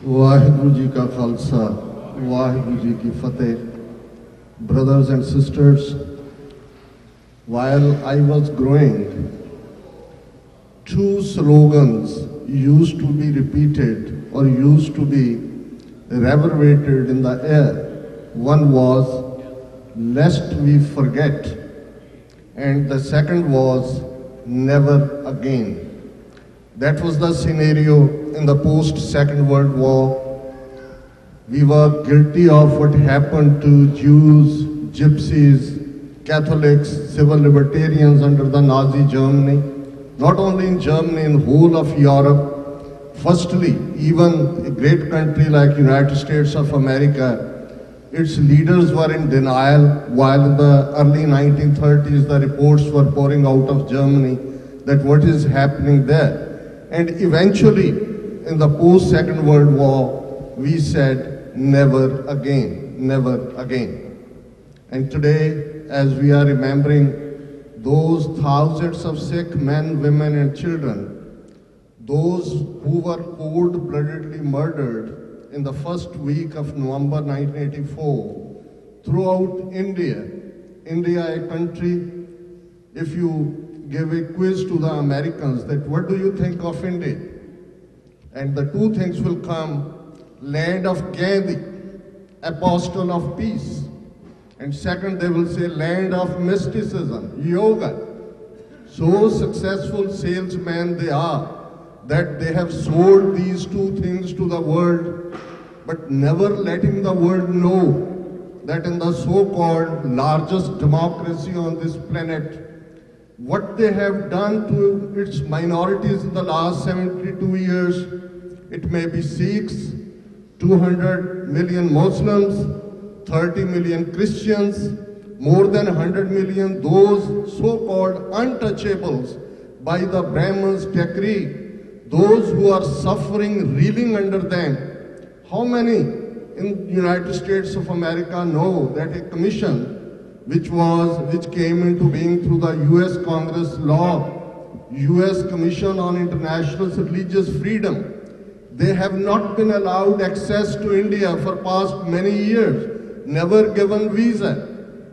Vaheguru Ji Ka Khalsa, Vaheguru Ji Ki Fateh. Brothers and sisters, while I was growing, two slogans used to be repeated or used to be reverberated in the air. One was, lest we forget, and the second was, never again. That was the scenario in the post-Second World War. We were guilty of what happened to Jews, Gypsies, Catholics, civil libertarians under the Nazi Germany. Not only in Germany, in whole of Europe. Firstly, even a great country like United States of America, its leaders were in denial, while in the early 1930s the reports were pouring out of Germany that what is happening there. And eventually, in the post-Second World War, we said, never again, never again. And today, as we are remembering those thousands of Sikh men, women and children, those who were cold-bloodedly murdered in the first week of November 1984 throughout India. India, a country, if you give a quiz to the Americans that what do you think of India? And the two things will come, land of Gandhi, apostle of peace. And second, they will say land of mysticism, yoga. So successful salesmen they are that they have sold these two things to the world, but never letting the world know that in the so-called largest democracy on this planet, what they have done to its minorities in the last 72 years, it may be Sikhs, 200 million Muslims, 30 million Christians, more than 100 million those so-called untouchables by the Brahmins' decree, those who are suffering, reeling under them. How many in the United States of America know that a commission which came into being through the US Congress law, US Commission on International Religious Freedom, they have not been allowed access to India for past many years, never given visa,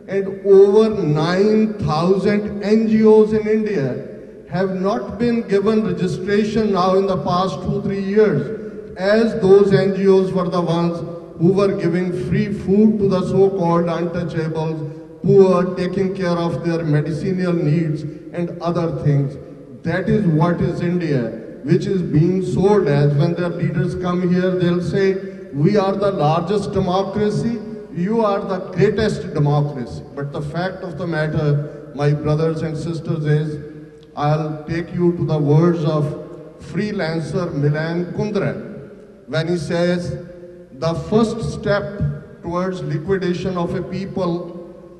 and over 9,000 NGOs in India have not been given registration now in the past 2-3 years, as those NGOs were the ones who were giving free food to the so-called untouchables, poor, taking care of their medicinal needs and other things. That is what is India, which is being sold as. When their leaders come here, they'll say, we are the largest democracy, you are the greatest democracy. But the fact of the matter, my brothers and sisters, is I'll take you to the words of freelancer Milan Kundera when he says, the first step towards liquidation of a people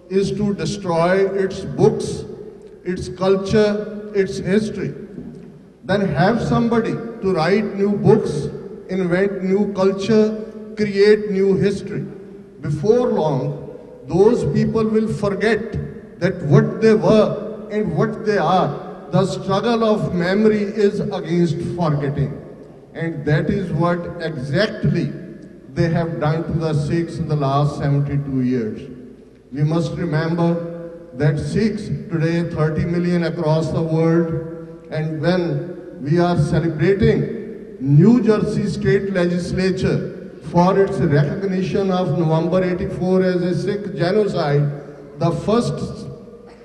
is to destroy its books, its culture, its history. Then have somebody to write new books, invent new culture, create new history. Before long, those people will forget that what they were and what they are. The struggle of memory is against forgetting. And that is what exactly they have done to the Sikhs in the last 72 years. We must remember that Sikhs today 30 million across the world, and when we are celebrating New Jersey state legislature for its recognition of November 84 as a Sikh genocide, the first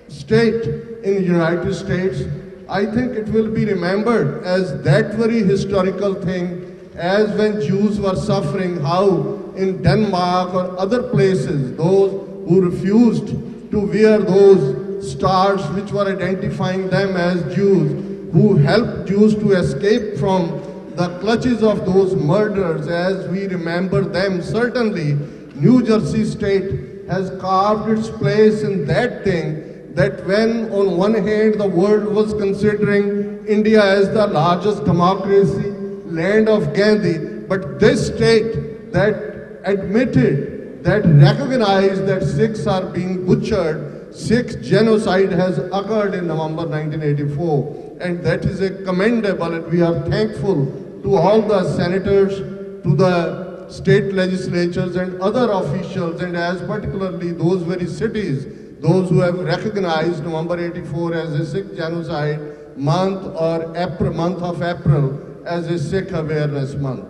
state in the United States, I think it will be remembered as that very historical thing as when Jews were suffering, how in Denmark or other places, those who refused to wear those stars which were identifying them as Jews, who helped Jews to escape from the clutches of those murderers, as we remember them. Certainly, New Jersey state has carved its place in that thing, that when on one hand the world was considering India as the largest democracy, land of Gandhi, but this state that admitted, that recognized that Sikhs are being butchered, Sikh genocide has occurred in November 1984, and that is a commendable, and we are thankful to all the senators, to the state legislatures and other officials, and as particularly those very cities, those who have recognized November 84 as a Sikh genocide month or month of April as a Sikh awareness month.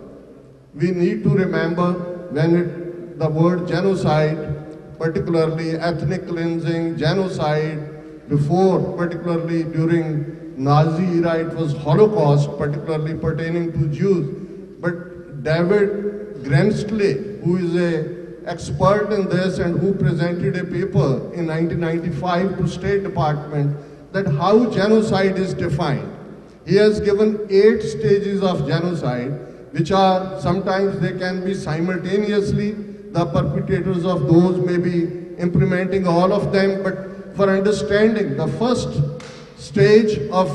We need to remember when the word genocide, particularly ethnic cleansing, genocide, before, particularly during Nazi era, it was Holocaust, particularly pertaining to Jews. But David Grensley, who is an expert in this and who presented a paper in 1995 to State Department, that how genocide is defined. He has given 8 stages of genocide, which are, sometimes they can be simultaneously, the perpetrators of those may be implementing all of them, but for understanding the first stage of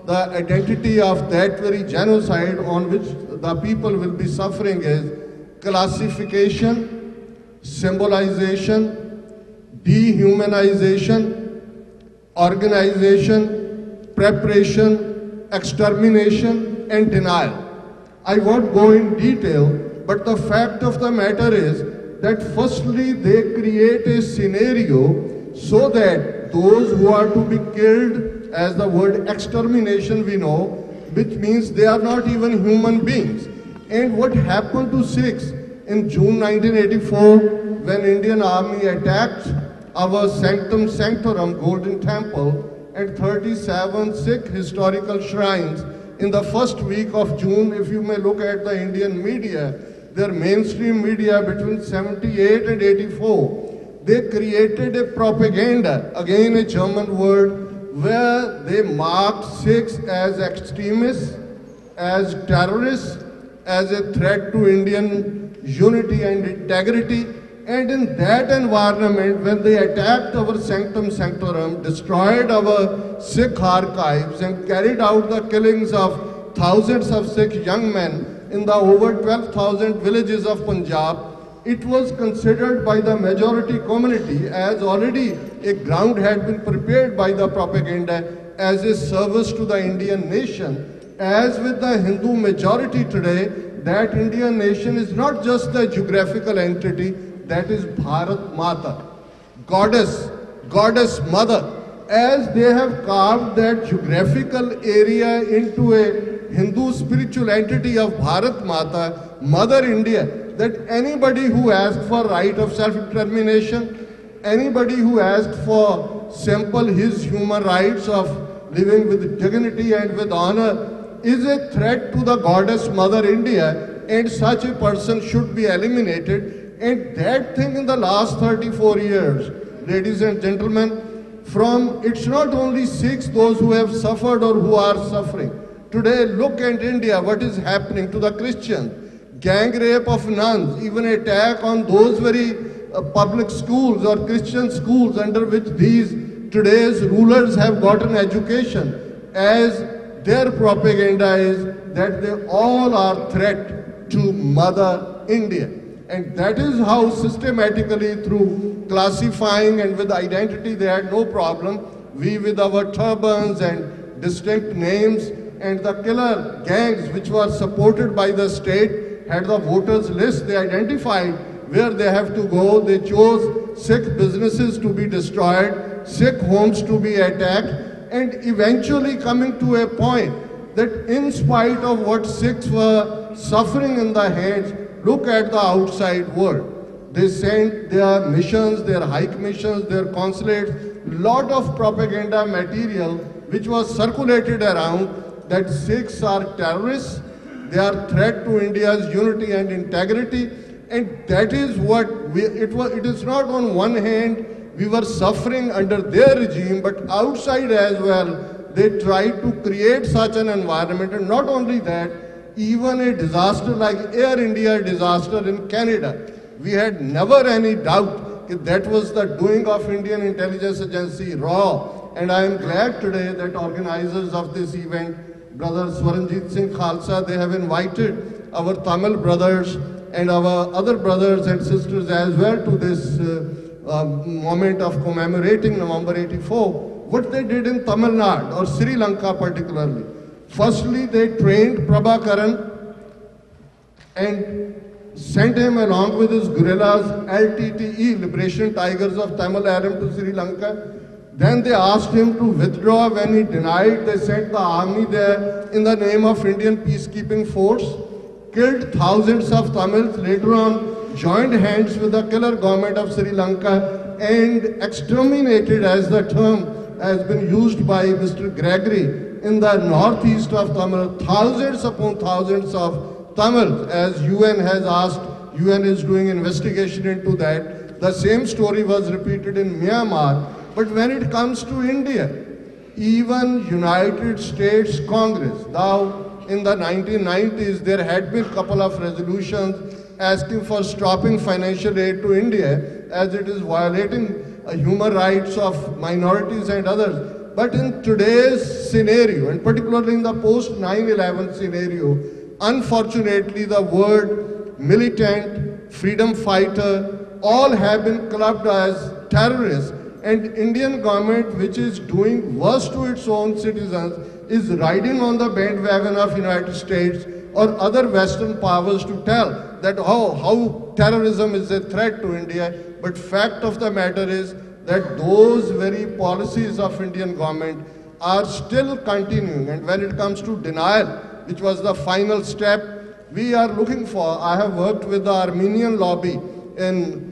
the identity of that very genocide on which the people will be suffering is classification, symbolization, dehumanization, organization, preparation, extermination, and denial. I won't go in detail, but the fact of the matter is that firstly they create a scenario so that those who are to be killed, as the word extermination we know, which means they are not even human beings. And what happened to Sikhs in June 1984 when Indian Army attacked our Sanctum Sanctorum Golden Temple and 37 Sikh historical shrines in the first week of June. If you may look at the Indian media, their mainstream media between 78 and 84, they created a propaganda, again a German word, where they marked Sikhs as extremists, as terrorists, as a threat to Indian unity and integrity. And in that environment, when they attacked our Sanctum Sanctorum, destroyed our Sikh archives and carried out the killings of thousands of Sikh young men in the over 12,000 villages of Punjab, it was considered by the majority community as already a ground had been prepared by the propaganda as a service to the Indian nation. As with the Hindu majority today, that Indian nation is not just a geographical entity, that is Bharat Mata, goddess mother. As they have carved that geographical area into a Hindu spiritual entity of Bharat Mata, Mother India, that anybody who asked for right of self-determination, anybody who asked for simple his human rights of living with dignity and with honor is a threat to the goddess Mother India, and such a person should be eliminated. And that thing in the last 34 years, ladies and gentlemen, it's not only Sikhs, those who have suffered or who are suffering. Today, look at India, what is happening to the Christians. Gang rape of nuns, even attack on those very public schools or Christian schools under which these today's rulers have gotten education, as their propaganda is that they all are threat to Mother India. And that is how systematically through classifying and with identity they had no problem. We with our turbans and distinct names and the killer gangs which were supported by the state had the voters list. They identified where they have to go. They chose Sikh businesses to be destroyed, Sikh homes to be attacked, and eventually coming to a point that in spite of what Sikhs were suffering in the hands, look at the outside world. They sent their missions, their high commissions, their consulates, lot of propaganda material which was circulated around that Sikhs are terrorists, they are threat to India's unity and integrity, and that is what it is not on one hand we were suffering under their regime, but outside as well they tried to create such an environment. And not only that, even a disaster like Air India disaster in Canada, we had never any doubt that that was the doing of Indian intelligence agency RAW. And I am glad today that organizers of this event, Brother Swaranjit Singh Khalsa, they have invited our Tamil brothers and our other brothers and sisters as well to this moment of commemorating November 84. What they did in Tamil Nadu or Sri Lanka particularly. Firstly, they trained Prabhakaran and sent him along with his guerrillas, LTTE, Liberation Tigers of Tamil Nadu, to Sri Lanka. Then they asked him to withdraw. When he denied, they sent the army there in the name of Indian peacekeeping force, killed thousands of Tamils, later on joined hands with the killer government of Sri Lanka and exterminated, as the term has been used by Mr. Gregory, in the northeast of Tamil, thousands upon thousands of Tamils, as UN has asked. UN is doing investigation into that. The same story was repeated in Myanmar. But when it comes to India, even United States Congress, now in the 1990s, there had been a couple of resolutions asking for stopping financial aid to India as it is violating human rights of minorities and others. But in today's scenario, and particularly in the post 9/11 scenario, unfortunately the word militant, freedom fighter, all have been clubbed as terrorists. And Indian government, which is doing worse to its own citizens, is riding on the bandwagon of United States or other Western powers to tell that how terrorism is a threat to India. But fact of the matter is that those very policies of Indian government are still continuing. And when it comes to denial, which was the final step, we are looking for. I have worked with the Armenian lobby in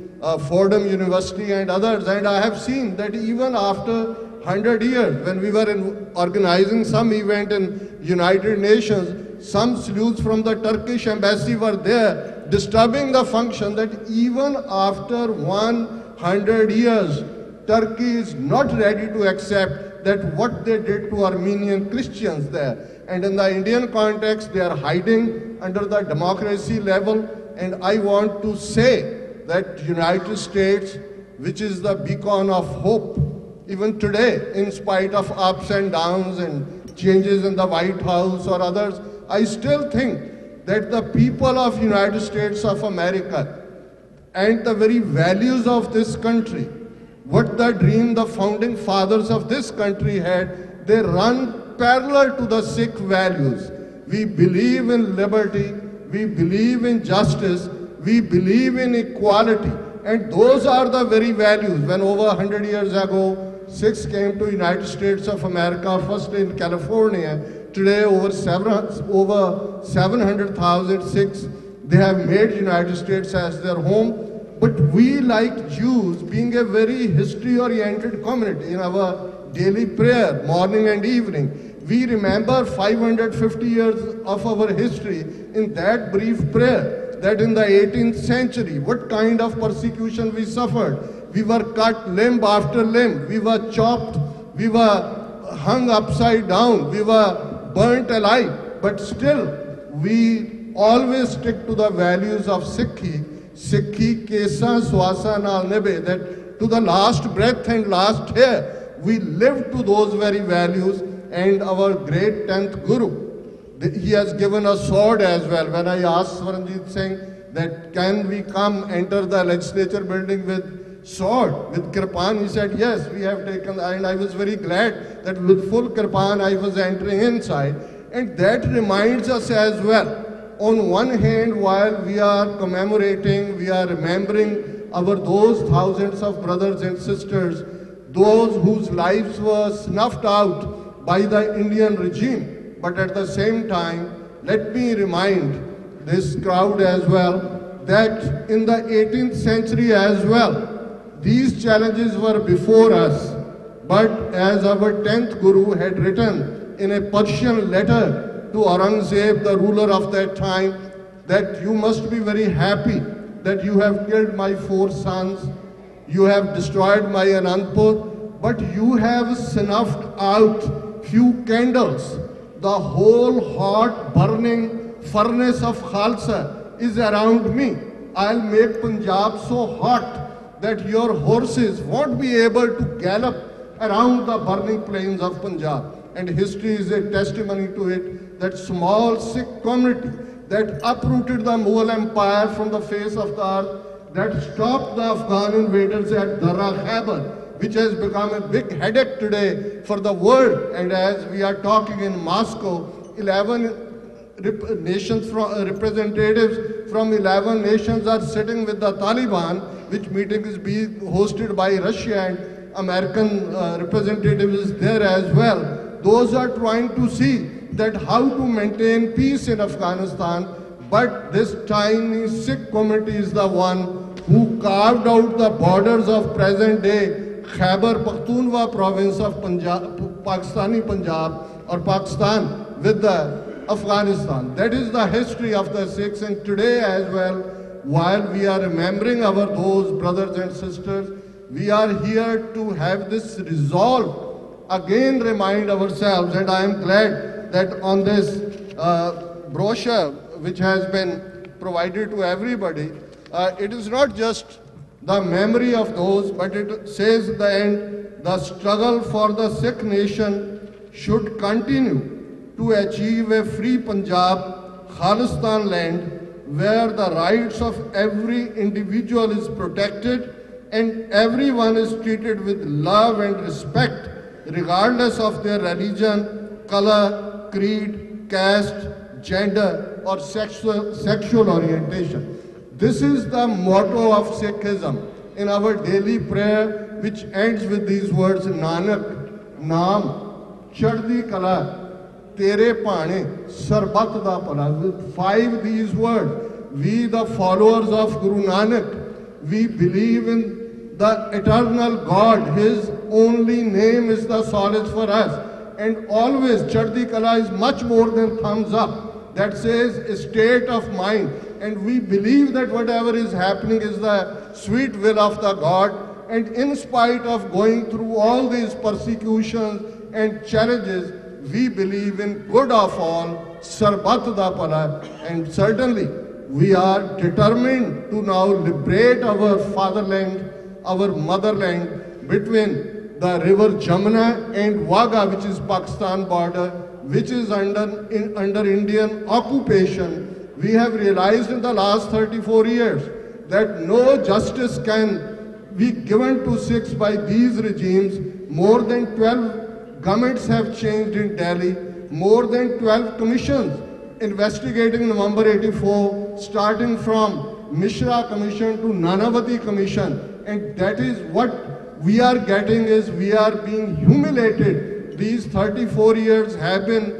Fordham University and others, and I have seen that even after 100 years, when we were organizing some event in United Nations, some salutes from the Turkish embassy were there, disturbing the function, that even after 100 years, Turkey is not ready to accept that what they did to Armenian Christians there. And in the Indian context, they are hiding under the democracy level. And I want to say that United States, which is the beacon of hope, even today, in spite of ups and downs and changes in the White House or others, I still think that the people of United States of America and the very values of this country, what the dream the founding fathers of this country had, they run parallel to the Sikh values. We believe in liberty, we believe in justice, we believe in equality, and those are the very values. When over 100 years ago, Sikhs came to United States of America, first in California, today over 700,000 Sikhs, they have made United States as their home. But we, like Jews, being a very history-oriented community, in our daily prayer, morning and evening, we remember 550 years of our history in that brief prayer, that in the 18th century, what kind of persecution we suffered. We were cut limb after limb, we were chopped, we were hung upside down, we were burnt alive, but still we always stick to the values of Sikhi kesa swasa nal nibe, that to the last breath and last hair, we live to those very values. And our great 10th Guru, he has given a sword as well. When I asked Swaranjit Singh that can we come enter the legislature building with sword, with kirpan, he said yes, we have taken, and I was very glad that with full kirpan I was entering inside. And that reminds us as well, on one hand, while we are commemorating, we are remembering those thousands of brothers and sisters, those whose lives were snuffed out by the Indian regime. But at the same time, let me remind this crowd as well that in the 18th century as well, these challenges were before us. But as our 10th Guru had written in a Persian letter to Aurangzeb, the ruler of that time, that you must be very happy that you have killed my 4 sons, you have destroyed my Anandpur, but you have snuffed out few candles. The whole hot burning furnace of Khalsa is around me. I'll make Punjab so hot that your horses won't be able to gallop around the burning plains of Punjab. And history is a testimony to it, that small Sikh community that uprooted the Mughal Empire from the face of the earth, that stopped the Afghan invaders at Darra Khyber, which has become a big headache today for the world. And as we are talking in Moscow, 11 nations from representatives from 11 nations are sitting with the Taliban, which meeting is being hosted by Russia, and American representative is there as well. Those are trying to see that how to maintain peace in Afghanistan, but this tiny Sikh community is the one who carved out the borders of present day Khyber Pakhtunkhwa province of Pakistani Punjab or Pakistan with the Afghanistan. That is the history of the Sikhs, and today as well, while we are remembering our those brothers and sisters, we are here to have this resolve, again remind ourselves, and I am glad that on this brochure which has been provided to everybody, it is not just the memory of those, but it says at the end, the struggle for the Sikh nation should continue to achieve a free Punjab, Khalistan land, where the rights of every individual is protected and everyone is treated with love and respect, regardless of their religion, color, creed, caste, gender, or sexual orientation. This is the motto of Sikhism in our daily prayer, which ends with these words, Nanak, Naam, Chaddi Kala, Tere Pane, Sarbat da Pala. With 5 these words, we the followers of Guru Nanak, we believe in the eternal God. His only name is the solace for us. And always Chaddi Kala is much more than thumbs up. That says a state of mind. And we believe that whatever is happening is the sweet will of the God. And in spite of going through all these persecutions and challenges, we believe in good of all, Sarbat da Pala, and certainly we are determined to now liberate our fatherland, our motherland, between the river Jamuna and Wagah, which is Pakistan border, which is under Indian occupation. We have realized in the last 34 years that no justice can be given to Sikhs by these regimes. More than 12 governments have changed in Delhi, more than 12 commissions investigating November 84, starting from Mishra Commission to Nanavati Commission. And that is what we are getting, is we are being humiliated. These 34 years have been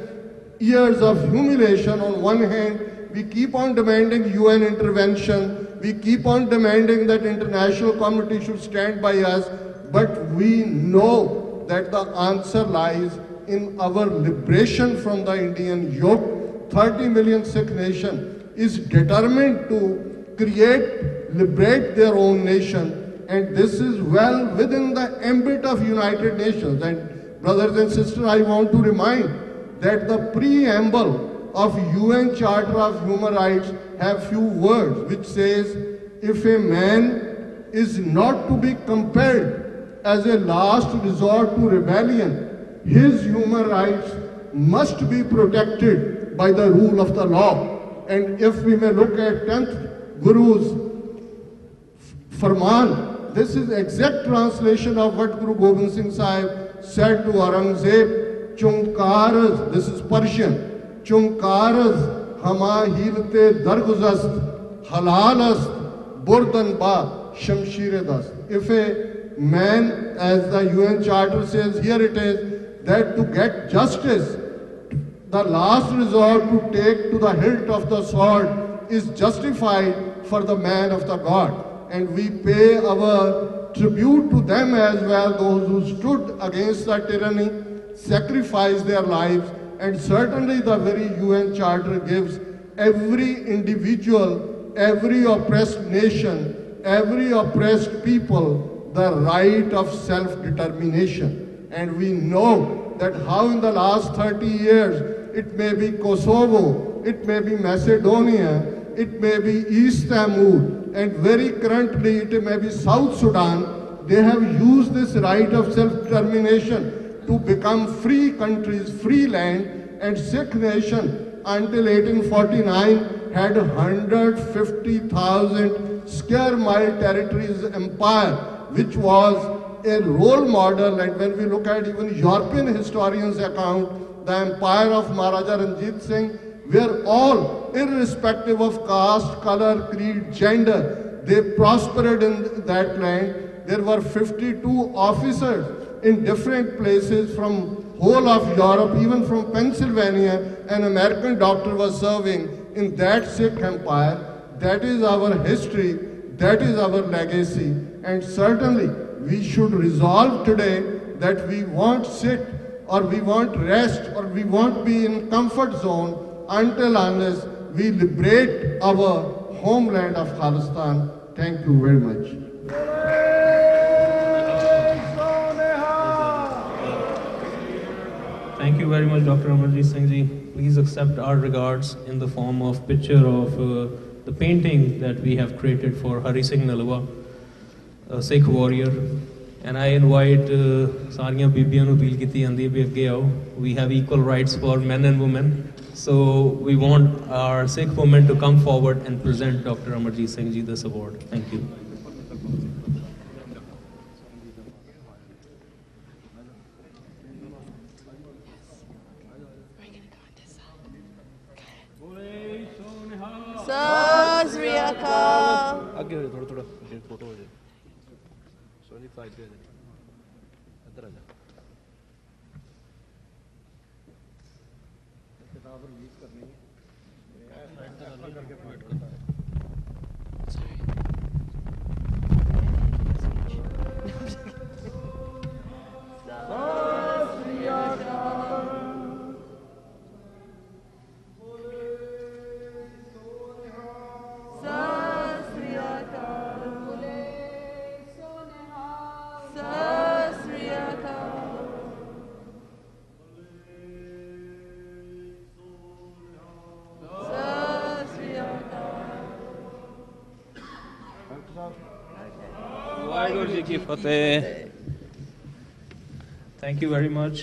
years of humiliation. On one hand, we keep on demanding UN intervention, we keep on demanding that international community should stand by us, but we know that the answer lies in our liberation from the Indian yoke. 30 million Sikh nation is determined to liberate their own nation, and this is well within the ambit of United Nations. And brothers and sisters, I want to remind that the preamble of UN Charter of Human Rights have few words which says, if a man is not to be compelled as a last resort to rebellion, his human rights must be protected by the rule of the law. And if we may look at 10th Guru's Farman, this is exact translation of what Guru Gobind Singh Sahib said to Aurangzeb, Chumkaras, this is Persian, Chumkaras hama hilte darguzast, halalast, burdan ba, shamshire dast. If a man, as the UN Charter says, here it is, that to get justice, the last resort to take to the hilt of the sword is justified for the man of the God. And we pay our tribute to them as well, those who stood against the tyranny, sacrificed their lives, and certainly the very UN Charter gives every individual, every oppressed nation, every oppressed people the right of self-determination. And we know that how in the last 30 years, it may be Kosovo, it may be Macedonia, it may be East Timor, and very currently it may be South Sudan, they have used this right of self-determination to become free countries, free land, and Sikh nation until 1849 had 150,000 square mile territories empire, which was a role model. And when we look at even European historians' account, the empire of Maharaja Ranjit Singh where all, irrespective of caste, color, creed, gender, they prospered in that land. There were 52 officers in different places from whole of Europe, even from Pennsylvania. An American doctor was serving in that Sikh empire. That is our history, that is our legacy, and certainly we should resolve today that we won't sit or we won't rest or we won't be in comfort zone until unless we liberate our homeland of Khalistan. Thank you very much. Thank you very much, Dr. Amarjeet Singh Ji. Please accept our regards in the form of picture of the painting that we have created for Hari Singh Nalwa, a Sikh warrior. And I invite ਸਾਰੀਆਂ ਬੀਬੀਆਂ ਨੂੰ appeal ਕੀਤੀ ਜਾਂਦੀ ਹੈ ਵੀ ਅੱਗੇ ਆਓ. We have equal rights for men and women. So we want our Sikh women to come forward and present Dr. Amarjeet Singh Ji this award. Thank you. Sat Sri ਅਕਾਲ। ਅੱਗੇ ਹੋ ਜਾ ਥੋੜਾ ਫੋਟੋ ਹੋ ਜਾ ਸੋਨੀ ਸਾਈਡ ਤੇ ਇੱਧਰ ਆ ਜਾ ਕਿਤਾਬ ਰਿਲੀਜ਼ ਕਰਨੀ ਹੈ ਸਾਈਡ ਤੇ ਨਾਲ ਕਰਕੇ ਵੇਟ ਕਰਦਾ ਹੈ Thank you very much.